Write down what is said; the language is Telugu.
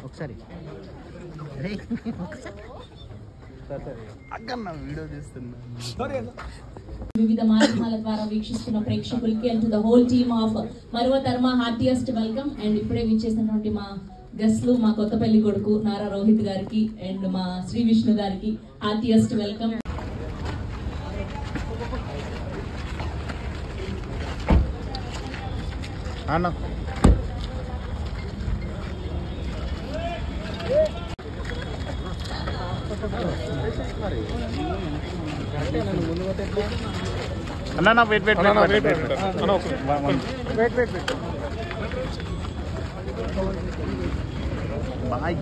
ఒకసారి వీడియో తీస్తున్నా. వివిధ మాధ్యమాల ద్వారా వీక్షిస్తున్న ప్రేక్షకులకి and to the whole team of మరువ ధర్మ హార్టియస్ట్ వెల్కమ్. అండ్ ఇప్పుడే విచ్చేసినటువంటి మా గెస్ట్లు, మా కొత్తపల్లి కొడుకు నారా రోహిత్ గారికి అండ్ మా శ్రీ విష్ణు గారికి హార్టియస్ట్ వెల్కమ్. అన్న అన్న వెయిట్ వెయిట్ వెయిట్ బాయ్.